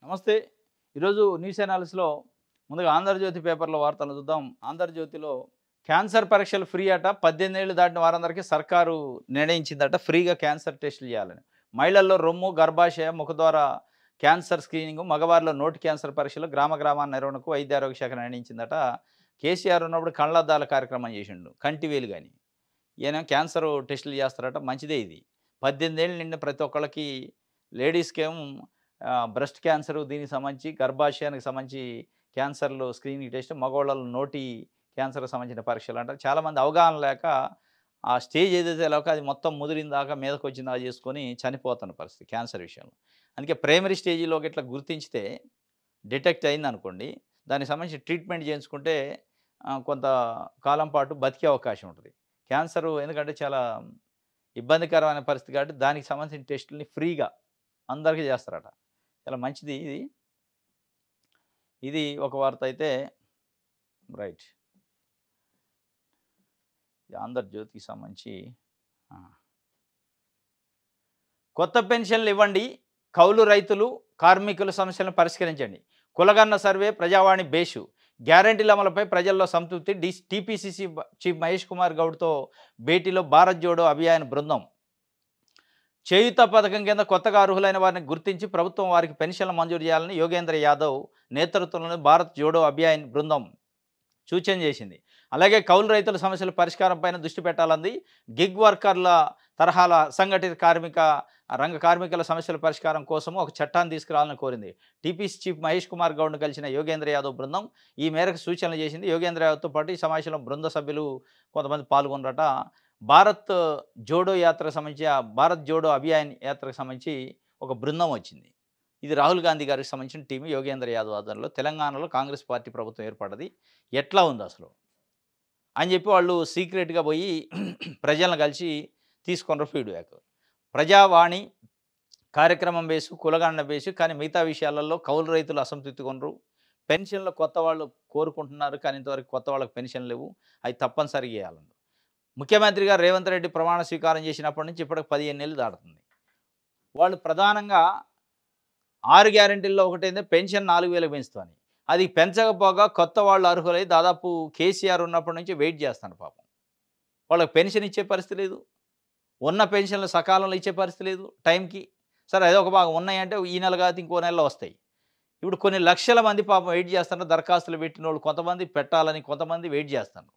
నమస్తే. ఈరోజు న్యూస్ అనాలిసిస్‌లో ముందుగా 'ఆంధ్రజ్యోతి' పేపర్‌లో వార్తలు చూద్దాం. 'ఆంధ్రజ్యోతిలో' క్యాన్సర్ పరీక్షలు ఫ్రీ అట. 18 ఏళ్లు దాటిన వారందరికీ సర్కారు నిర్ణయించిందట ఫ్రీగా క్యాన్సర్ టెస్టులు చేయాలని. మహిళల్లో రొమ్ము, గర్భాశయ, ముఖద్వార క్యాన్సర్ స్క్రీనింగ్, మగవారిలో నోటి క్యాన్సర్ పరీక్షలు గ్రామ గ్రామాన నిర్వహణకు వైద్య ఆరోగ్య శాఖ నిర్ణయించిందట. కేసీఆర్ ఉన్నప్పుడు కళ్ళద్దాల కార్యక్రమం చేసిండు. కంటివేలు గాని. ఈయన క్యాన్సర్ టెస్టులు చేస్తారట. మంచిదే ఇది. 18 ఏళ్ళు నిండిన ప్రతి ఒక్కళ్ళకి లేడీస్‌కేమో బ్రెస్ట్ క్యాన్సరు దీనికి సంబంధించి, గర్భాశయానికి సంబంధించి క్యాన్సర్‌లు స్క్రీనింగ్ టెస్ట్, మగోళ్ళలో నోటి క్యాన్సర్‌కి సంబంధించిన పరీక్షలు అంటారు. చాలామంది అవగాహన లేక ఆ స్టేజ్ ఏదైతే లేక అది మొత్తం ముదిరిన దాకా మీదకొచ్చిన దాకా చేసుకొని చనిపోతున్న పరిస్థితి క్యాన్సర్ విషయంలో. అందుకే ప్రైమరీ స్టేజ్‌లో ఇట్లా గుర్తించితే డిటెక్ట్ అయిందనుకోండి, దానికి సంబంధించి ట్రీట్మెంట్ చేయించుకుంటే కొంత కాలం పాటు బతికే అవకాశం ఉంటది. క్యాన్సరు ఎందుకంటే చాలా ఇబ్బందికరమైన పరిస్థితి కాబట్టి దానికి సంబంధించిన టెస్టుల్ని ఫ్రీగా అందరికీ చేస్తారట. చాలా మంచిది ఇది. ఇది ఒక వార్త అయితే రైట్. ఇది 'ఆంధ్రజ్యోతి'కి సంబంధించి ఆ! కొత్త పెన్షన్లు ఇవ్వండి. కౌలు రైతులు, కార్మికుల సమస్యలను పరిష్కరించండి. కులగన్న సర్వే, ప్రజావాణి బేషు. గ్యారంటీల అమలుపై ప్రజల్లో సంతృప్తి. టీపీసీసీ చీఫ్ మహేష్ కుమార్ గౌడ్‌తో భేటీలో భారత్ జోడో అభియాన్ బృందం. చేయూత పథకం కింద కొత్తగా అర్హులైన వారిని గుర్తించి ప్రభుత్వం వారికి పెన్షన్లు మంజూరు చేయాలని యోగేంద్ర యాదవ్ నేతృత్వంలోని భారత్ జోడో అభియాన్ బృందం సూచన చేసింది. అలాగే కౌలు రైతుల సమస్యల పరిష్కారం పైన దృష్టి పెట్టాలంది. గిగ్ వర్కర్ల తరహాల అసంఘటిత రంగ కార్మికుల సమస్యల పరిష్కారం కోసం ఒక చట్టాన్ని తీసుకురావాలని కోరింది. టీపీసీ చీఫ్ మహేష్ కుమార్ గౌడ్ను కలిసిన యోగేంద్ర యాదవ్ బృందం ఈ మేరకు సూచనలు చేసింది. యోగేంద్ర యాదవ్తో పాటు ఈ సమావేశంలో బృంద సభ్యులు కొంతమంది పాల్గొన్నారట. భారత్ జోడో యాత్రకు సంబంధించి భారత్ జోడో అభియాన్ యాత్రకు సంబంధించి ఒక బృందం వచ్చింది. ఇది రాహుల్ గాంధీ గారికి సంబంధించిన టీము. యోగేంద్ర యాదవ్ ఆధ్వర్యంలో తెలంగాణలో కాంగ్రెస్ పార్టీ ప్రభుత్వం ఏర్పడ్డది. ఎట్లా ఉంది అసలు అని చెప్పి వాళ్ళు సీక్రెట్‌గా పోయి ప్రజలను కలిసి తీసుకున్నారు ఫీడ్‌బ్యాక్. ప్రజావాణి కార్యక్రమం బేసు, కులగణన బేసు, కానీ మిగతా విషయాలలో కౌలు రైతులు అసంతృప్తిగా ఉన్నారు. పెన్షన్‌లు కొత్త వాళ్ళు కోరుకుంటున్నారు. కానీ ఇంతవరకు కొత్త వాళ్ళకి పెన్షన్ లేవు. అవి తప్పనిసరిగా ఇయ్యాలంట. ముఖ్యమంత్రి గారు రేవంత్ రెడ్డి ప్రమాణ స్వీకారం చేసినప్పటి నుంచి ఇప్పటికి 15 నెలలు దాటుతుంది. వాళ్ళు ప్రధానంగా 6 గ్యారంటీల్లో ఒకటేంది పెన్షన్ 4000కి పెంచుతామని. అది పెంచకపోగా కొత్త వాళ్ళు అర్హులై దాదాపు కేసీఆర్ ఉన్నప్పటి నుంచి వెయిట్ చేస్తాను పాపం. వాళ్ళకి పెన్షన్ ఇచ్చే పరిస్థితి లేదు. ఉన్న పెన్షన్లు సకాలంలో ఇచ్చే పరిస్థితి లేదు టైంకి. సరే అదొక భాగం. ఉన్నాయంటే ఈ నెల కాదు ఇంకో నెలలో వస్తాయి. ఇప్పుడు కొన్ని లక్షల మంది పాపం వెయిట్ చేస్తున్నారు. దరఖాస్తులు పెట్టినోళ్ళు కొంతమంది పెట్టాలని కొంతమంది వెయిట్ చేస్తున్నారు.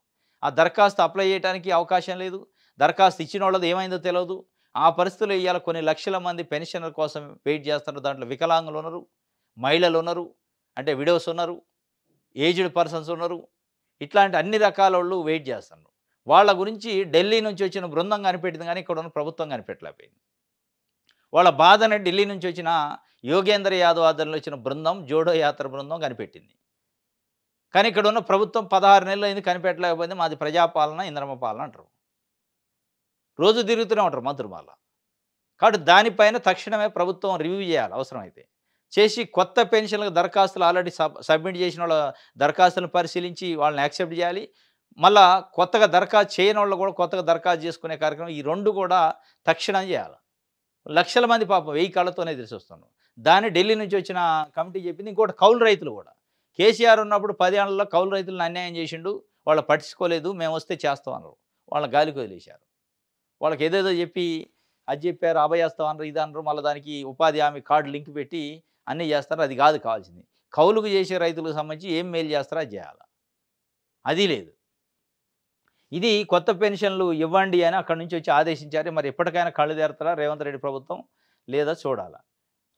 ఆ దరఖాస్తు అప్లై చేయడానికి అవకాశం లేదు. దరఖాస్తు ఇచ్చినోళ్ళది ఏమైందో తెలవదు. ఆ పరిస్థితుల్లో ఇవాళ కొన్ని లక్షల మంది పెన్షన్ల కోసం వెయిట్ చేస్తున్నారు. దాంట్లో వికలాంగులు ఉన్నారు, మహిళలు ఉన్నారు, అంటే విడోస్ ఉన్నారు, ఏజ్డ్ పర్సన్స్ ఉన్నారు. ఇట్లాంటి అన్ని రకాలోళ్ళు వెయిట్ చేస్తున్నారు. వాళ్ళ గురించి ఢిల్లీ నుంచి వచ్చిన బృందం కనిపెట్టింది కానీ ఇక్కడ ఉన్న ప్రభుత్వం కనిపెట్టలేకపోయింది. వాళ్ళ బాధని ఢిల్లీ నుంచి వచ్చిన యోగేంద్ర యాదవ్ ఆధ్వర్యంలో వచ్చిన బృందం, జోడో యాత్ర బృందం కనిపెట్టింది. కానీ ఇక్కడ ఉన్న ప్రభుత్వం 16 నెలలు అయింది కనిపెట్టలేకపోయింది. మాది ప్రజాపాలన, ఇంద్రమ్మ పాలన అంటారు. రోజు తిరుగుతూనే ఉంటారు మంత్రులు మళ్ళా. కాబట్టి దానిపైన తక్షణమే ప్రభుత్వం రివ్యూ చేయాలి అవసరమైతే. చేసి కొత్త పెన్షన్లకు దరఖాస్తులు ఆల్రెడీ సబ్మిట్ చేసిన వాళ్ళ దరఖాస్తులను పరిశీలించి వాళ్ళని యాక్సెప్ట్ చేయాలి. మళ్ళా కొత్తగా దరఖాస్తు చేయనోళ్ళు కూడా కొత్తగా దరఖాస్తు చేసుకునే కార్యక్రమం ఈ 2 కూడా తక్షణం చేయాలి. లక్షల మంది పాపం 1000 కళ్ళతోనే తెలిసొస్తున్నారు. దాన్ని ఢిల్లీ నుంచి వచ్చిన కమిటీ చెప్పింది. ఇంకోటి కౌలు రైతులు కూడా. కేసీఆర్ ఉన్నప్పుడు 10 ఏళ్లలో కౌలు రైతులను అన్యాయం చేసిండు. వాళ్ళు పట్టించుకోలేదు. మేమొస్తే చేస్తాం అన్నారు. వాళ్ళని గాలికి వదిలేశారు. వాళ్ళకి ఏదేదో చెప్పి అది చెప్పారు, అభయహస్తం అన్నారు, ఇది అన్నారు. మళ్ళీ దానికి ఉపాధి హామీ కార్డు లింక్ పెట్టి అన్నీ చేస్తారు. అది కాదు కావాల్సింది. కౌలుకు చేసే రైతులకు సంబంధించి ఏం మేలు చేస్తారో అది చేయాలి. అది లేదు. ఇది కొత్త పెన్షన్లు ఇవ్వండి అని అక్కడి నుంచి వచ్చి ఆదేశించారు. మరి ఎప్పటికైనా కళ్ళు తెరుతారా రేవంత్ రెడ్డి ప్రభుత్వం లేదా చూడాలా.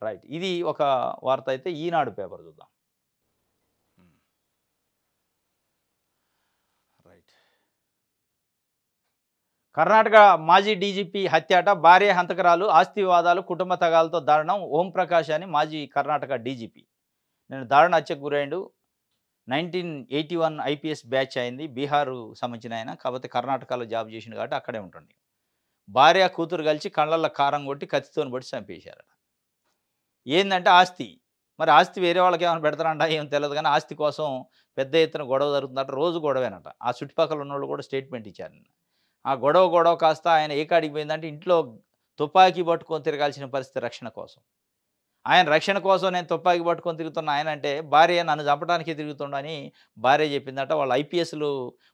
రైట్. ఇది ఒక వార్త అయితే ఈనాడు పేపర్ చూద్దాం. రైట్. కర్ణాటక మాజీ డీజీపీ హత్యాట. భార్య హంతకురాలు, ఆస్తి వివాదాలు, కుటుంబ తగాలతో దారుణం. ఓంప్రకాష్ అని మాజీ కర్ణాటక డీజీపీ నేను దారుణ హత్యకు గురైండు. 1981 ఐపీఎస్ బ్యాచ్ అయింది. బీహార్ సంబంధించిన ఆయన. కాకపోతే కర్ణాటకలో జాబ్ చేసిండు కాబట్టి అక్కడే ఉంటుంది. భార్య, కూతురు కలిసి కళ్ళల్లో కారం కొట్టి కత్తితోని బట్టి చంపేశారట. ఏందంటే ఆస్తి. మరి ఆస్తి వేరే వాళ్ళకి ఏమైనా పెడతారంట ఏం తెలియదు కానీ ఆస్తి కోసం పెద్ద ఎత్తున గొడవ జరుగుతుందట. రోజు గొడవేనట. ఆ చుట్టుపక్కల ఉన్నోళ్ళు కూడా స్టేట్మెంట్ ఇచ్చారు నిన్న. ఆ గొడవ కాస్త ఆయన ఏ కాడికి పోయిందంటే ఇంట్లో తుపాకీ పట్టుకొని తిరగాల్సిన పరిస్థితి రక్షణ కోసం. ఆయన రక్షణ కోసం నేను తుపాకీ పట్టుకొని తిరుగుతున్నా ఆయన అంటే భార్య నన్ను చంపడానికే తిరుగుతుండని భార్య చెప్పిందట. వాళ్ళ ఐపీఎస్‌లు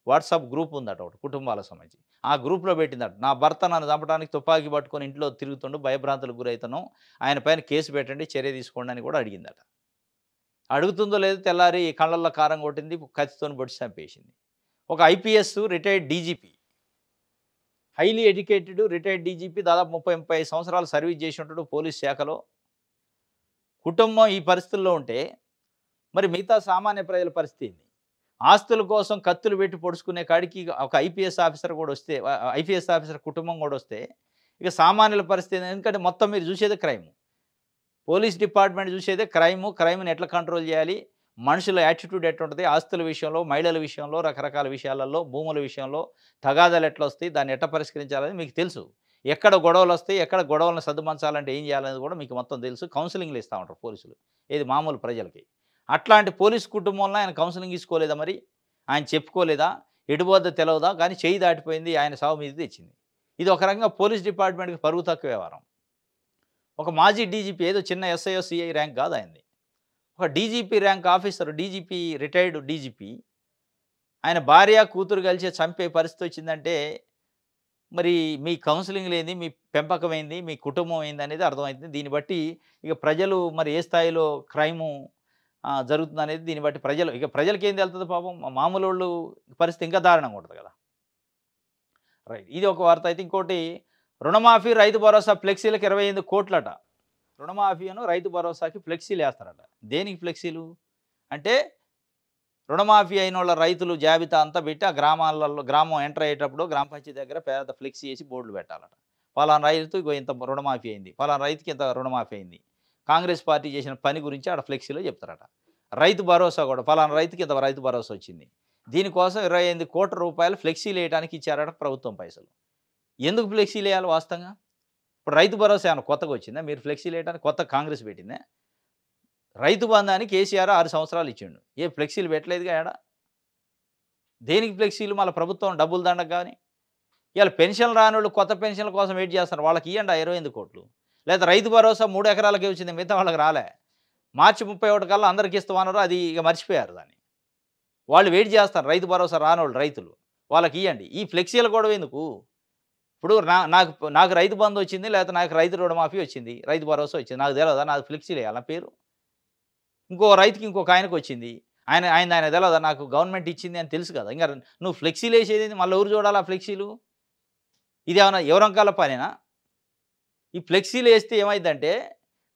వాట్సాప్ గ్రూప్ ఉందట ఒకటి కుటుంబాలకు సంబంధించి. ఆ గ్రూప్‌లో పెట్టిందట. నా భర్త నన్ను చంపడానికి తుపాకీ పట్టుకొని ఇంట్లో తిరుగుతుండు, భయభ్రాంతులకు గురైతున్నాం. ఆయన పైన కేసు పెట్టండి, చర్య తీసుకోండి అని కూడా అడిగిందట. అడుగుతుందో లేదో తెల్లారి కళ్ళల్లో కారం కొట్టింది, కత్తితోని పొడిచి చంపేసింది. ఒక IPS retired DGP, highly educated retired DGP దాదాపు 30, 35 సంవత్సరాలు సర్వీస్ చేసి ఉంటాడు పోలీస్ శాఖలో. కుటుంబం ఈ పరిస్థితుల్లో ఉంటే మరి మిగతా సామాన్య ప్రజల పరిస్థితి ఏంది? ఆస్తుల కోసం కత్తులు పెట్టి పొడుచుకునే కాడికి ఒక ఐపీఎస్ ఆఫీసర్ కూడా వస్తే ఐపీఎస్ ఆఫీసర్ కుటుంబం కూడా వస్తే ఇక సామాన్యుల పరిస్థితి ఏంది? ఎందుకంటే మొత్తం మీరు చూసేదే క్రైమ్. పోలీస్ డిపార్ట్మెంట్ చూసేదే క్రైమ్‌ని ఎట్లా కంట్రోల్ చేయాలి? మనుషుల యాటిట్యూడ్ ఎట్లుంటది? ఆస్తుల విషయంలో, మహిళల విషయంలో, రకరకాల విషయాలలో, భూముల విషయంలో తగాదాలు ఎట్లా వస్తాయి? దాన్ని ఎట్లా పరిష్కరించాలని మీకు తెలుసు. ఎక్కడ గొడవలొస్తాయి? ఎక్కడ గొడవలను సద్దుమణచాలంటే ఏం చేయాలనేది కూడా మీకు మొత్తం తెలుసు. కౌన్సెలింగ్‌లు ఇస్తా ఉంటారు పోలీసులు. ఏది మామూలు ప్రజలకి. అట్లాంటి పోలీస్ కుటుంబంలో ఆయన కౌన్సెలింగ్ తీసుకోలేదా మరి? ఆయన చెప్పుకోలేదా? ఎటుపోద్దో తెలవదా? కానీ చెయ్యి దాటిపోయింది. ఆయన సావు మీదకి తెచ్చింది. ఇది ఒక రకంగా పోలీస్ డిపార్ట్మెంట్‌కి పరువు తక్కువ వ్యవహారం. ఒక మాజీ డీజీపీ ఏదో చిన్న ఎస్ఐయో, సీఐ ర్యాంక్ కాదు ఆయనది. ఒక DGP rank officer, DGP retired DGP. ఆయన భార్య, కూతురు కలిసి చంపే పరిస్థితి వచ్చిందంటే మరి మీ కౌన్సెలింగ్ ఏంది? మీ పెంపకం ఏంది? మీ కుటుంబం ఏందనేది అర్థమవుతుంది. దీన్ని బట్టి ఇక ప్రజలు మరి ఏ స్థాయిలో క్రైము జరుగుతుందనేది దీన్ని బట్టి ప్రజలకేం తెలుస్తది పాపం? మామూలోళ్ళు పరిస్థితి ఇంకా దారుణంగా ఉంటది కదా! రైట్. ఇది ఒక వార్త. అయితే ఇంకోటి రుణమాఫీ, రైతు భరోసా ఫ్లెక్సీలకు 28 కోట్లట. రుణమాఫీను, రైతు భరోసాకి ఫ్లెక్సీలేస్తారట. దేనికి ఫ్లెక్సీలు? అంటే రుణమాఫీ అయినోళ్ళ రైతులు జాబితా అంతా పెట్టి ఆ గ్రామాలలో గ్రామం ఎంటర్ అయ్యేటప్పుడు గ్రామ పంచాయతీ దగ్గర పెద్ద ఫ్లెక్సీ వేసి బోర్డులు పెట్టాలట. పలానా రైతు ఇగో ఇంత రుణమాఫీ అయింది. పలానా రైతుకి ఇంత రుణమాఫీ అయింది. కాంగ్రెస్ పార్టీ చేసిన పని గురించి ఆడ ఫ్లెక్సీలో చెప్తారట. రైతు భరోసా కూడా పలానా రైతుకి ఇంత రైతు భరోసా వచ్చింది. దీనికోసం 28 కోట్ల రూపాయలు ఫ్లెక్సీలు వేయడానికి ఇచ్చారట ప్రభుత్వం పైసలు. ఎందుకు ఫ్లెక్సీలు వేయాలి వాస్తవంగా? ఇప్పుడు రైతు భరోసా ఏమన్నా కొత్తగా వచ్చిందా? మీరు ఫ్లెక్సీలు వేయడానికి కొత్త కాంగ్రెస్ పెట్టిందా? రైతు బంధానికి కేసీఆర్ 6 సంవత్సరాలు ఇచ్చిండు. ఏ ఫ్లెక్సీలు పెట్టలేదుగా ఏడ. దేనికి ఫ్లెక్సీలు? మళ్ళీ ప్రభుత్వం డబ్బులు దండగ కానీ. ఇవాళ పెన్షన్ రానోళ్ళు కొత్త పెన్షన్ల కోసం వెయిట్ చేస్తున్నారు. వాళ్ళకి ఇవ్వండి ఆ 28 కోట్లు. లేదా రైతు భరోసా 3 ఎకరాలకే వచ్చింది, మిగతా వాళ్ళకి రాలే. మార్చి 31 కల్లా అందరికి ఇస్తామన్నారు, అది ఇక మర్చిపోయారు దాన్ని. వాళ్ళు వెయిట్ చేస్తారు రైతు భరోసా రానోళ్ళు రైతులు. వాళ్ళకి ఇవ్వండి. ఈ ఫ్లెక్సీల గొడవ ఎందుకు? ఇప్పుడు నాకు రైతు బంధు వచ్చింది, లేకపోతే నాకు రైతు రుణమాఫీ వచ్చింది, రైతు భరోసా వచ్చింది. నాకు తెలియదా? నాకు ఫ్లెక్సీలు వేయాలి నా పేరు? ఇంకో రైతుకి ఇంకొక ఆయనకు వచ్చింది. ఆయన తెలవదా? నాకు గవర్నమెంట్ ఇచ్చింది అని తెలుసు కదా! ఇంక నువ్వు ఫ్లెక్సీలు వేసేది మళ్ళీ ఎవరు చూడాలి ఆ ఫ్లెక్సీలు? ఇదేమన్నా ఎవరంకాల పనేనా? ఈ ఫ్లెక్సీలు వేస్తే ఏమైందంటే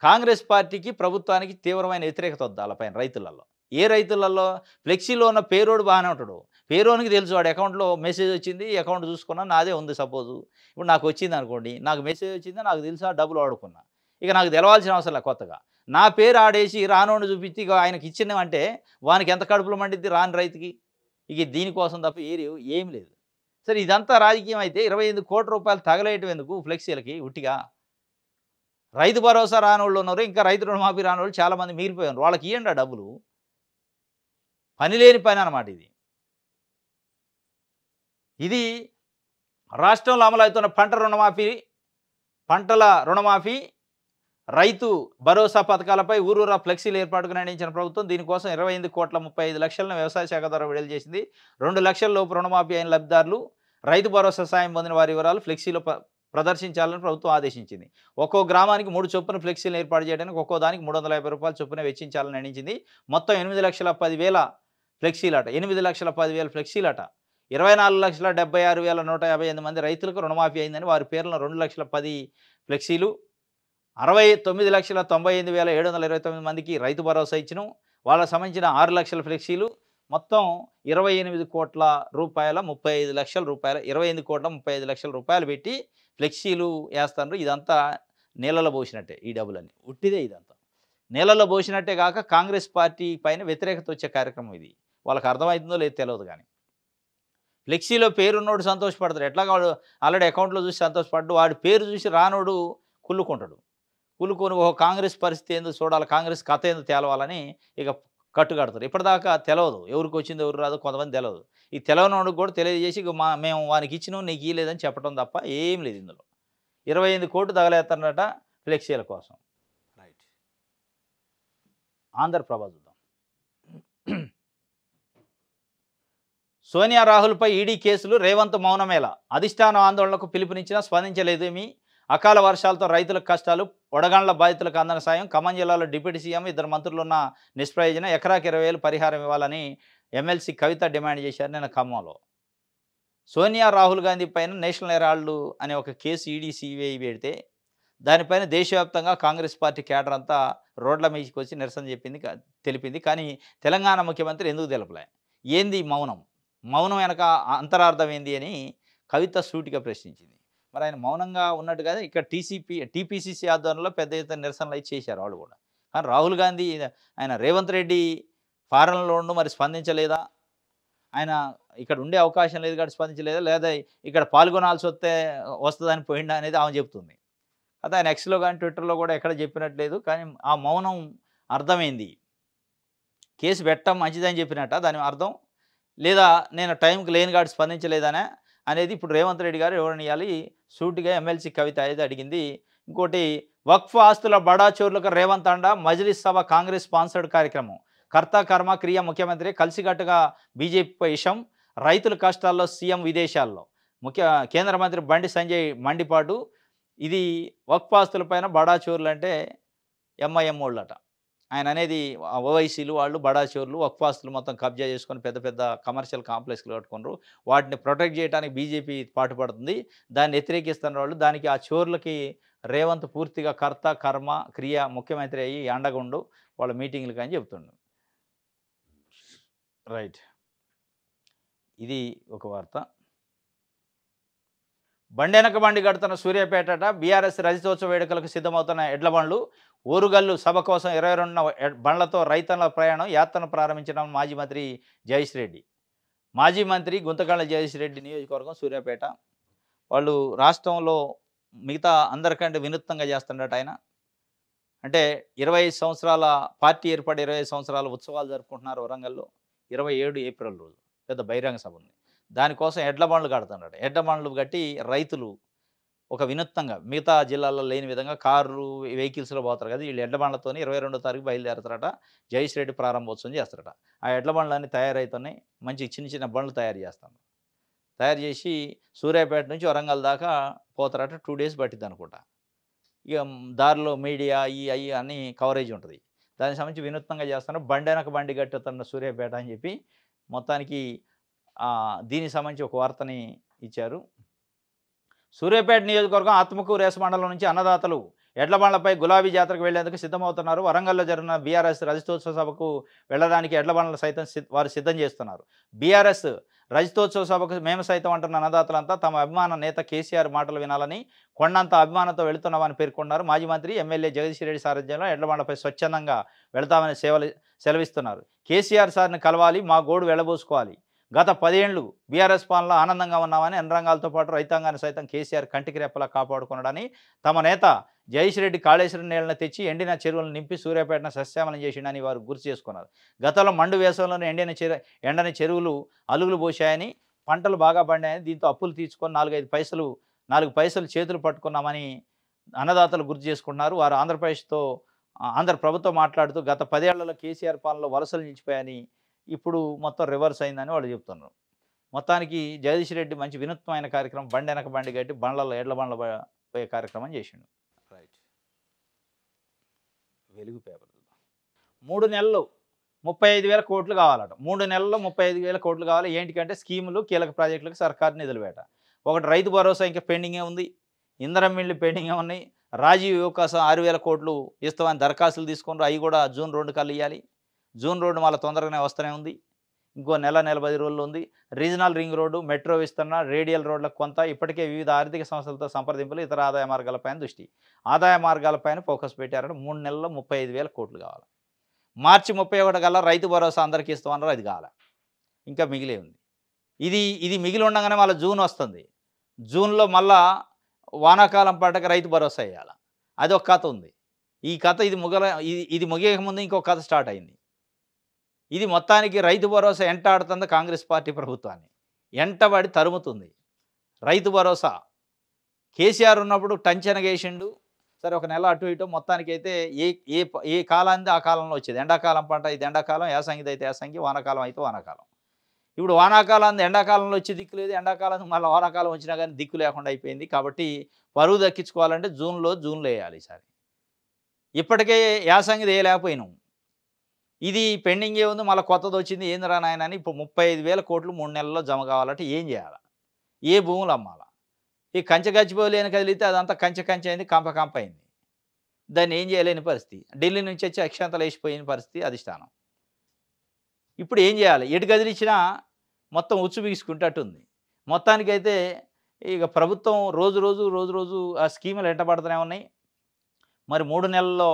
కాంగ్రెస్ పార్టీకి, ప్రభుత్వానికి తీవ్రమైన వ్యతిరేకత వద్దు వాళ్ళపైన రైతులలో. ఏ రైతులలో? ఫ్లెక్సీలో ఉన్న పేరోడు బాగానే ఉంటాడు. పేరోనికి తెలుసు వాడి అకౌంట్‌లో మెసేజ్ వచ్చింది, అకౌంట్ చూసుకున్నా నాదే ఉంది సపోజు. ఇప్పుడు నాకు వచ్చిందనుకోండి, నాకు మెసేజ్ వచ్చింది, నాకు తెలుసా డబ్బులు వాడుకున్నా. ఇక నాకు తెలవాల్సిన అవసరం లే కొత్తగా. నా పేరు ఆడేసి రానోడిని చూపించి ఇక ఆయనకి ఇచ్చినామంటే వానికి ఎంత కడుపులో మండిద్ది రాని రైతుకి? ఇక దీనికోసం తప్ప ఏమి లేదు. సరే ఇదంతా రాజకీయం అయితే 28 కోట్ల రూపాయలు తగలేయటం ఎందుకు ఫ్లెక్సీలకి ఉట్టిగా? రైతు భరోసా రానోళ్ళు ఉన్నారు. ఇంకా రైతు రుణమాఫీ రానోళ్ళు చాలామంది మిగిలిపోయారు. వాళ్ళకి ఇయ్యండి ఆ డబ్బులు. పని లేని పని అన్నమాట ఇది. ఇది రాష్ట్రంలో అమలవుతున్న పంటల రుణమాఫీ, రైతు భరోసా పథకాలపై ఊరూరా ఫ్లెక్సీలు ఏర్పాటుకు నిర్ణయించిన ప్రభుత్వం దీనికోసం 28,35,00,000ను వ్యవసాయ శాఖ ద్వారా విడుదల చేసింది. 2 లక్షల లోపు రుణమాఫీ అయిన లబ్ధిదారులు రైతు భరోసా సాయం పొందిన వారి వివరాలు ఫ్లెక్సీలో ప్రదర్శించాలని ప్రభుత్వం ఆదేశించింది. ఒక్కో గ్రామానికి 3 చొప్పున ఫ్లెక్సీలు ఏర్పాటు చేయడానికి ఒక్కో దానికి రూ. 350 చొప్పున వెచ్చించాలని నిర్ణయించింది. మొత్తం 8,10,000 ఫ్లెక్సీలట. 8,10,000 ఫ్లెక్సీలట. 24,76,158 మంది రైతులకు రుణమాఫీ అయిందని వారి పేర్లను 2,10,000 ఫ్లెక్సీలు, 69,98,729 మందికి రైతు భరోసా ఇచ్చినాం. వాళ్ళకి సంబంధించిన 6 లక్షల ఫ్లెక్సీలు, మొత్తం 28 కోట్ల రూపాయల 35 లక్షల రూపాయలు, 28 కోట్ల 35 లక్షల రూపాయలు పెట్టి ఫ్లెక్సీలు వేస్తారు. ఇదంతా నీళ్ళలో పోసినట్టే ఈ డబ్బులన్నీ. ఉట్టిదే ఇదంతా. నీళ్ళలో పోసినట్టే కాక కాంగ్రెస్ పార్టీ పైన వ్యతిరేకత వచ్చే కార్యక్రమం ఇది. వాళ్ళకి అర్థమవుతుందో లేదో తెలియదు కానీ. ఫ్లెక్సీలో పేరున్నోడు సంతోషపడతాడు. ఎట్లాగా వాడు ఆల్రెడీ అకౌంట్లో చూసి సంతోషపడ్డు. వాడి పేరు చూసి రానోడు కుళ్ళుకుంటాడు. కుళ్ళుకొని కాంగ్రెస్ పరిస్థితి ఏందో చూడాలి, కాంగ్రెస్ కథ ఏందో తేలవాలని ఇక కట్టుకడతారు. ఇప్పటిదాకా తెలవదు ఎవరికి వచ్చిందో ఎవరు రాదో కొంతమంది తెలియదు. ఈ తెలవనోడికి కూడా తెలియజేసి ఇక మేము వానికి ఇచ్చినాం నీకు ఇవ్వలేదని చెప్పడం తప్ప ఏం లేదు ఇందులో. 28 కోట్లు తగలేస్తారట ఫ్లెక్సీల కోసం. రైట్. ఆంధ్రప్రభ చూద్దాం. సోనియా రాహుల్పై ఈడీ కేసులు, రేవంత్ మౌనమేలా, అధిష్టానం ఆందోళనకు పిలుపునిచ్చినా స్పందించలేదేమి, అకాల వర్షాలతో రైతులకు కష్టాలు, వడగండ్ల బాధితులకు అందని సాయం, ఖమ్మం జిల్లాలో డిప్యూటీ సీఎం, ఇద్దరు మంత్రులున్న నిష్ప్రయోజనం, ఎకరాకి 20,000 పరిహారం ఇవ్వాలని ఎమ్మెల్సీ కవిత డిమాండ్ చేశారు నిన్న ఖమ్మంలో. సోనియా రాహుల్ గాంధీ పైన నేషనల్ హెరాల్డ్ అనే ఒక కేసు ఈడీ సిబిఐ పెడితే దానిపైన దేశవ్యాప్తంగా కాంగ్రెస్ పార్టీ కేడర్ అంతా రోడ్ల మీదకి వచ్చి నిరసన తెలిపింది. కానీ తెలంగాణ ముఖ్యమంత్రి ఎందుకు తెలపలే? ఏంది మౌనం? మౌనం వెనక అంతరార్థం ఏంది అని కవిత సూటిగా ప్రశ్నించింది. మరి ఆయన మౌనంగా ఉన్నట్టుగా ఇక్కడ టీపీసీసీ ఆధ్వర్యంలో పెద్ద ఎత్తున నిరసనలు అయితే చేశారు వాళ్ళు కూడా. కానీ రాహుల్ గాంధీ ఆయన రేవంత్ రెడ్డి ఫారెన్లో ఉండు మరి స్పందించలేదా? ఆయన ఇక్కడ ఉండే అవకాశం లేదు కాబట్టి స్పందించలేదా? లేదా ఇక్కడ పాల్గొనాల్సి వస్తుందని పోయిందా అనేది ఆమె చెప్తుంది. అది ఆయన ఎక్స్లో కానీ ట్విట్టర్లో కూడా ఎక్కడ చెప్పినట్లేదు. కానీ ఆ మౌనం అర్థమైంది. కేసు పెట్టడం మంచిదని చెప్పినట్ట దాని అర్థం, లేదా నేను టైంకి లేని కాడు స్పందించలేదనే అనేది ఇప్పుడు రేవంత్ రెడ్డి గారు వివరణియాలి సూటిగా ఎమ్మెల్సీ కవిత అయితే అడిగింది. ఇంకోటి, వక్ఫ్ ఆస్తుల బడా చోర్లకు రేవంత్ అండ, మజ్లిస్ సభ కాంగ్రెస్ స్పాన్సర్డ్ కార్యక్రమం, కర్త కర్మ క్రియ, ముఖ్యమంత్రి కలిసికట్టుగా బీజేపీపై ఇషం, రైతుల కష్టాల్లో సీఎం విదేశాల్లో, కేంద్ర మంత్రి బండి సంజయ్ మండిపాటు. ఇది వక్ఫ్ ఆస్తులపైన బడా చోర్లు అంటే ఎంఐఎం వాళ్ళట. ఆయన అనేది ఓవైసీలు వాళ్ళు బడా చోర్లు వక్ఫ్ ఆస్తులు మొత్తం కబ్జా చేసుకొని పెద్ద పెద్ద కమర్షియల్ కాంప్లెక్స్లు కట్టుకున్నారు. వాటిని ప్రొటెక్ట్ చేయడానికి బీజేపీ పాటుపడుతుంది. దాన్ని వ్యతిరేకిస్తున్న వాళ్ళు, దానికి ఆ చోర్లకి రేవంత్ పూర్తిగా కర్త కర్మ క్రియ ముఖ్యమంత్రి అయ్యి అండగుండు వాళ్ళ మీటింగ్లు కానీ చెప్తుండు. రైట్, ఇది ఒక వార్త. బండెనక బండి కడుతున్న సూర్యాపేట బీఆర్ఎస్ రజతోత్సవ వేడుకలకు సిద్ధమవుతున్న ఎడ్ల బండ్లు, ఓరుగల్లు సభ కోసం 22 బండ్లతో రైతన్ల ప్రయాణం, యాత్రను ప్రారంభించిన మాజీ మంత్రి జయేష్ రెడ్డి. మాజీ మంత్రి గుంతకళ్ళ జయేష్ రెడ్డి నియోజకవర్గం సూర్యాపేట. వాళ్ళు రాష్ట్రంలో మిగతా అందరికంటే వినూత్నంగా చేస్తున్నట్టు ఆయన. అంటే 25 సంవత్సరాల పార్టీ ఏర్పడి 25 సంవత్సరాల ఉత్సవాలు జరుపుకుంటున్నారు వరంగల్లో. 27 ఏప్రిల్ రోజు పెద్ద బహిరంగ సభ ఉంది. దానికోసం ఎడ్ల బండ్లు కడుతున్నాడు. ఎడ్ల బండ్లు కట్టి రైతులు ఒక వినూత్నంగా మిగతా జిల్లాల్లో లేని విధంగా కార్లు వెహికల్స్లో పోతారు కదా, వీళ్ళు ఎడ్ల బండ్లతో 22వ తారీఖు బయలుదేరుతారట. జయేష్ రెడ్డి ప్రారంభోత్సవం చేస్తారట. ఆ ఎడ్ల బండ్లన్నీ తయారవుతున్నాయి. మంచి చిన్న చిన్న బండ్లు తయారు చేస్తాను. తయారు చేసి సూర్యాపేట నుంచి వరంగల్ దాకా పోతారట. 2 days పట్టిద్ది అనుకుంటా. ఇక దారిలో మీడియా అవి అన్నీ కవరేజ్ ఉంటుంది. దానికి సంబంధించి వినూత్నంగా చేస్తాను. బండెనక బండి కట్టుతున్న సూర్యాపేట అని చెప్పి మొత్తానికి దీనికి సంబంధించి ఒక వార్తని ఇచ్చారు. సూర్యాపేట నియోజకవర్గం ఆత్మకూరు రేసు మండలం నుంచి అన్నదాతలు ఎడ్ల బండ్లపై గులాబీ జాతరకు వెళ్లేందుకు సిద్ధమవుతున్నారు. వరంగల్లో జరిగిన బీఆర్ఎస్ రజతోత్సవ సభకు వెళ్లడానికి ఎడ్ల బండ్లు సైతం వారు సిద్ధం చేస్తున్నారు. బీఆర్ఎస్ రజతోత్సవ సభకు మేము సైతం అంటున్న అన్నదాతలంతా తమ అభిమాన నేత కేసీఆర్ మాటలు వినాలని కొండంత అభిమానంతో వెళుతున్నామని పేర్కొన్నారు. మాజీ మంత్రి ఎమ్మెల్యే జగదీష్ రెడ్డి సారథ్యంలో ఎడ్ల బండ్లపై స్వచ్ఛందంగా వెళతామని సెలవిస్తున్నారు. కేసీఆర్ సార్ని కలవాలి, మా గోడు వెళ్లబోసుకోవాలి. గత 10 ఏళ్లు బీఆర్ఎస్ పాలనలో ఆనందంగా ఉన్నామని, అన్ని రంగాలతో పాటు రైతాంగాన్ని సైతం కేసీఆర్ కంటికి రెప్పలా కాపాడుకున్నాడని, తమ నేత జయేష్ రెడ్డి కాళేశ్వరం నీళ్లను తెచ్చి ఎండిన చెరువులను నింపి సూర్యాపేటను సస్యామలం చేసిండని వారు గుర్తు చేసుకున్నారు. గతంలో మండు వేసవిలోనే ఎండని చెరువులు అలుగులు పోశాయని, పంటలు బాగా పండాయని, దీంతో అప్పులు తీర్చుకొని 4 పైసలు చేతులు పట్టుకున్నామని అన్నదాతలు గుర్తు చేసుకుంటున్నారు. వారు ఆంధ్ర ప్రభుత్వం మాట్లాడుతూ గత 10 ఏళ్లలో కేసీఆర్ పాలనలో వలసలు నిలిచిపోయాయని, ఇప్పుడు మొత్తం రివర్స్ అయిందని వాళ్ళు చెప్తున్నారు. మొత్తానికి జగదీష్ రెడ్డి మంచి వినూత్నమైన కార్యక్రమం, బండి వెనక బండి కట్టి ఎడ్ల బండ్ల పోయే కార్యక్రమం చేసిండు. రైట్, వెలుగు పేపర్ 3 నెలలు 35,000 కోట్లు కావాలట. 3 నెలల్లో 35,000 కోట్లు కావాలి. ఏంటికంటే స్కీములు, కీలక ప్రాజెక్టులకు సర్కారు నిధులు వేట. ఒకటి రైతు భరోసా ఇంకా పెండింగే ఉంది. ఇంధనం మిల్లు పెండింగే ఉన్నాయి. రాజీవ్ యువకాశం 6,000 కోట్లు ఇస్తామని దరఖాస్తులు తీసుకున్నారు. అవి కూడా జూన్ 2 కల్లా ఇవ్వాలి. జూన్ 2 మళ్ళీ తొందరగానే వస్తూనే ఉంది. ఇంకో నెల 10 రోజులు ఉంది. రీజనల్ రింగ్ రోడ్డు, మెట్రో విస్తరణ, రేడియల్ రోడ్లకు కొంత, ఇప్పటికే వివిధ ఆర్థిక సంస్థలతో సంప్రదింపులు, ఇతర ఆదాయ మార్గాలపైన దృష్టి. ఆదాయ మార్గాలపైన ఫోకస్ పెట్టారంటే 3 నెలల్లో 35,000 కోట్లు కావాలి. మార్చి 31 కల్లా రైతు భరోసా అందరికీ ఇస్తామన్నారు. అది కావాలి, ఇంకా మిగిలే ఉంది. ఇది మిగిలి ఉండగానే మళ్ళీ జూన్ వస్తుంది. జూన్లో మళ్ళా వానాకాలం పంటకు రైతు భరోసా వేయాలి. అది ఒక కథ ఉంది. ఈ కథ ఇది ముగియక ముందు ఇంకో కథ స్టార్ట్ అయింది. ఇది మొత్తానికి రైతు భరోసా ఎంటాడుతుంది కాంగ్రెస్ పార్టీ ప్రభుత్వాన్ని. ఎంటబడి తరుముతుంది. రైతు భరోసా కేసీఆర్ ఉన్నప్పుడు టంచనగేసిండు, సరే ఒక నెల అటు ఇటు మొత్తానికైతే ఏ ఏ ఏ కాలానిది ఆ కాలంలో వచ్చేది. ఎండాకాలం పంట ఇది ఎండాకాలం, యాసంగిది అయితే యాసంగి, వానాకాలం అయితే వానాకాలం. ఇప్పుడు వానాకాలానిది ఎండాకాలంలో వచ్చే దిక్కు లేదు. ఎండాకాలం మళ్ళీ వానాకాలం వచ్చినా గానీ దిక్కు లేకుండా అయిపోయింది. కాబట్టి పరువు దక్కించుకోవాలంటే జూన్‌లో ఎయాలి ఈసారి. ఇప్పటికే యాసంగిది ఎయలేకపోయినాం. ఇది పెండింగే ఉంది. మళ్ళా కొత్తదొచ్చింది. ఏందిరా నాయనా అని ఇప్పుడు 35,000 కోట్లు 3 నెలల్లో జమ కావాలంటే ఏం చేయాలా? ఏ భూములు అమ్మాలా? ఈ కంచె గచ్చిబౌలి కదిలితే అదంతా కంచె అయింది. కంప అయింది. దాన్ని ఏం చేయలేని పరిస్థితి. ఢిల్లీ నుంచి వచ్చి అక్షాంతలేసిపోయిన పరిస్థితి అధిష్టానం. ఇప్పుడు ఏం చేయాలి? ఎటు కదిలిచ్చినా మొత్తం ఉచ్చు బిగుసుకుంటట్టుంది. మొత్తానికైతే ఇక ప్రభుత్వం రోజు ఆ స్కీములు ఎంటబడుతూనే ఉన్నాయి. మరి 3 నెలల్లో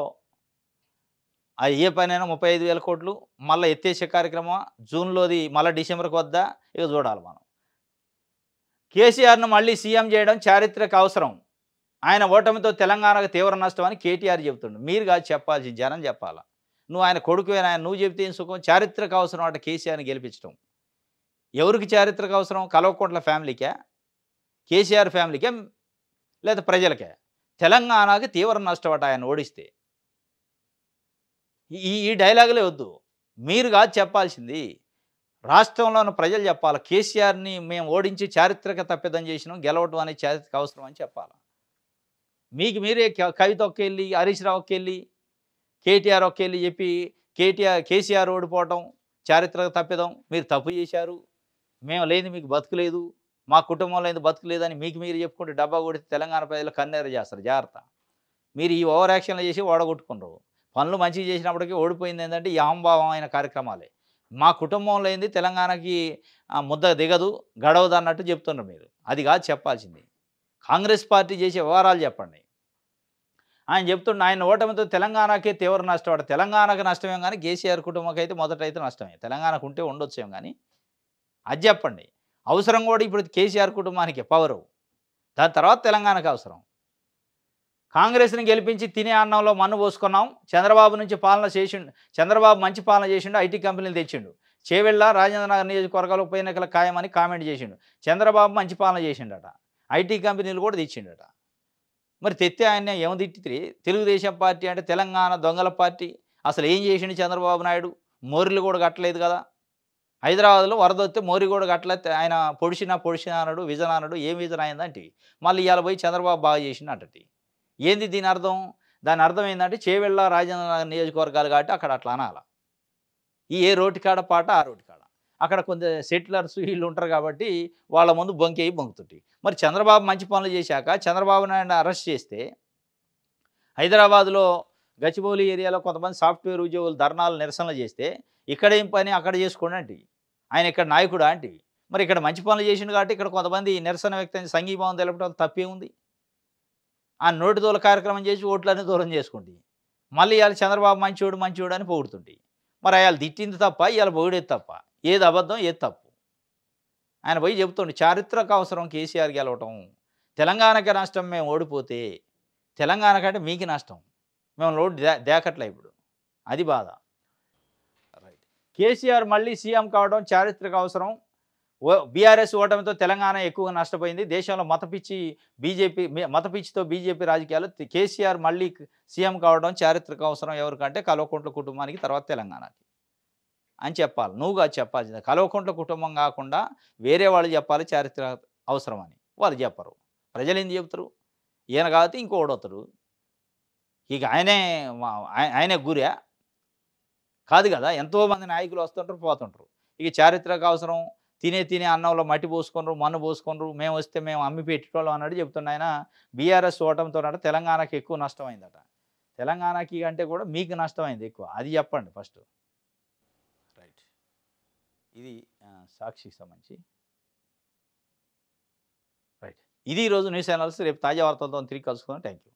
ఏ పనైనా 35,000 కోట్లు మళ్ళా ఎత్తేసే కార్యక్రమమా? జూన్‌లోది మళ్ళా డిసెంబర్‌కి వద్దా? ఇక చూడాలి మనం. కేసీఆర్‌ను మళ్ళీ సీఎం చేయడం చారిత్రక అవసరం. ఆయన ఓటమితో తెలంగాణకు తీవ్ర నష్టం అని కేటీఆర్ చెబుతుండు. మీరు కాదు చెప్పాల్సింది, జనం చెప్పాలా. నువ్వు ఆయన కొడుకువేనా, నువ్వు చెబితే ఏం సుఖం? చారిత్రక అవసరం అట కేసీఆర్‌ని గెలిపించడం. ఎవరికి చారిత్రక అవసరం? కల్వకుంట్ల ఫ్యామిలీకా? కేసీఆర్ ఫ్యామిలీకా? లేదా ప్రజలకా? తెలంగాణకి తీవ్ర నష్టం అట ఆయన ఓడిస్తే. ఈ ఈ డైలాగులే వద్దు. మీరు కాదు చెప్పాల్సింది. రాష్ట్రంలో ఉన్న ప్రజలు చెప్పాలి. కేసీఆర్‌ని మేము ఓడించి చారిత్రక తప్పిదం చేసినాం. గెలవడం అనేది చారిత్రక అవసరం అని చెప్పాలి. మీకు మీరే కవిత ఒక్కెళ్ళి, హరీష్ రావు ఒక్కెళ్ళి, కేటీఆర్ ఒక్కెళ్ళి చెప్పి కేసీఆర్ ఓడిపోవటం చారిత్రక తప్పిదం. మీరు తప్పు చేశారు. మేము లేనిది మీకు బతుకులేదు. మా కుటుంబం లేనిది బతుకులేదని మీకు మీరు చెప్పుకుంటే డబ్బా కొడితే తెలంగాణ ప్రజలు కన్నెర్ర చేస్తారు. జాగ్రత్త. మీరు ఈ ఓవర్ యాక్షన్‌లు చేసి ఓడగొట్టుకున్నారు. పనులు మంచిగా చేసినప్పటికీ ఓడిపోయింది ఏంటంటే ఈ అహంభావమైన కార్యక్రమాలే. మా కుటుంబం లేనిది తెలంగాణకి ముద్ద దిగదు, గడవదు అన్నట్టు చెప్తున్నారు మీరు. అది కాదు చెప్పాల్సింది. కాంగ్రెస్ పార్టీ చేసే వ్యవహారాలు చెప్పండి. ఆయన చెప్తుండే ఆయన ఓటమితో తెలంగాణకే తీవ్ర నష్టం అట. తెలంగాణకు నష్టమేం కానీ కేసీఆర్ కుటుంబంకైతే మొదటైతే నష్టమే. తెలంగాణకు ఉంటే ఉండొచ్చేమో కానీ అది చెప్పండి. అవసరం కూడా ఇప్పుడు కేసీఆర్ కుటుంబానికి పవరు. దాని తర్వాత తెలంగాణకు అవసరం. కాంగ్రెస్‌ని గెలిపించి తినే అన్నంలో మన్ను పోసుకున్నాం. చంద్రబాబు నుంచి పాలన చేసిండు. చంద్రబాబు మంచి పాలన చేసిండు. ఐటీ కంపెనీలు తెచ్చిండు. చేవెళ్ళ, రాజేంద్రనగర్ నియోజకవర్గాలు ఉప ఎన్నికల ఖాయమని కామెంట్ చేసిండు. చంద్రబాబు మంచి పాలన చేసిండట. ఐటీ కంపెనీలు కూడా తెచ్చిండట. మరి తెత్తే ఆయన ఏమి తిట్టితిరి? తెలుగుదేశం పార్టీ అంటే తెలంగాణ దొంగల పార్టీ. అసలు ఏం చేసిండు చంద్రబాబు నాయుడు? మోరీలు కూడా కట్టలేదు కదా! హైదరాబాద్‌లో వరదొస్తే మోరీ కూడా కట్టలే. ఆయన పొడిచినా అన్నాడు, విజన్ అన్నాడు. ఏం విజన్ అయిందంటే మళ్ళీ ఇవాళ పోయి చంద్రబాబు బాగా చేసిండు అంటటి. ఏంది దీని అర్థం? దాని అర్థం ఏందంటే చేవెళ్ళ, రాజేంద్రనగర్ నియోజకవర్గాలు కాబట్టి అక్కడ అట్లా అనాల. ఏ రోటికాడ పాట ఆ రోటికాడ. అక్కడ కొంత సెటిలర్స్ వీళ్ళు ఉంటారు కాబట్టి వాళ్ళ ముందు బొంకుతుంటాయి. మరి చంద్రబాబు మంచి పనులు చేశాక చంద్రబాబు నాయుడుని అరెస్ట్ చేస్తే హైదరాబాద్‌లో గచ్చిబౌలి ఏరియాలో కొంతమంది సాఫ్ట్‌వేర్ ఉద్యోగులు ధర్నాలు, నిరసనలు చేస్తే ఇక్కడేం పని అక్కడ చేసుకోండి అంటి. ఆయన ఇక్కడ నాయకుడా అంటి? మరి ఇక్కడ మంచి పనులు చేసిండు కాబట్టి ఇక్కడ కొంతమంది నిరసన వ్యక్తం సంఘీభావం తెలపడం తప్పేముంది? ఆ నోటిదోల కార్యక్రమం చేసి ఓట్లన్నీ దూరం చేసుకుంటాయి. మళ్ళీ ఇవాళ చంద్రబాబు మంచోడు అని పొగుడుతుంటాయి. మరి అయాల తిట్టింది తప్ప, ఇవాళ పొగిడేది తప్ప. ఏది అబద్ధం, ఏది తప్పు. ఆయన పోయి చెబుతుండు చారిత్రక అవసరం కేసీఆర్ గెలవటం. తెలంగాణకి నష్టం మేము ఓడిపోతే. తెలంగాణకంటే మీకు నష్టం. మేము లోటు దేకట్లే ఇప్పుడు. అది బాధ. రైట్. కేసీఆర్ మళ్ళీ సీఎం కావడం చారిత్రక అవసరం. బీఆర్ఎస్ ఓటమితో తెలంగాణ ఎక్కువగా నష్టపోయింది. దేశంలో మతపిచ్చితో బీజేపీ రాజకీయాలు. కేసీఆర్ మళ్ళీ సీఎం కావడం చారిత్రక అవసరం ఎవరికంటే కల్వకుంట్ల కుటుంబానికి, తర్వాత తెలంగాణకి అని చెప్పాలి. నువ్వుగా చెప్పాల్సిందే. కల్వకుంట్ల కుటుంబం కాకుండా వేరే వాళ్ళు చెప్పాలి చారిత్రక అవసరం అని. వాళ్ళు చెప్పరు. ప్రజలు ఎందుకు చెప్తారు? ఈయన కాబట్టి ఇంకోడవుతాడు. ఇక ఆయనే గురా కాదు కదా. ఎంతోమంది నాయకులు వస్తుంటారు, పోతుంటారు. ఇక చారిత్రక అవసరం తినే అన్నంలో మట్టి పోసుకొనరు, మన్ను పోసుకొనరు. మేము వస్తే మేము అమ్మి పెట్టేటోళ్ళం అన్నట్టు చెప్తున్న ఆయన బీఆర్ఎస్ ఓటమితోనట తెలంగాణకి ఎక్కువ నష్టమైందట. తెలంగాణకి అంటే కూడా మీకు నష్టమైంది ఎక్కువ. అది చెప్పండి ఫస్ట్. రైట్. ఇది సాక్షికి సంబంధించి. రైట్. ఇది ఈరోజు న్యూస్ ఛానల్స్. రేపు తాజా వార్తలతో తిరిగి కలుసుకుందాం. Thank you.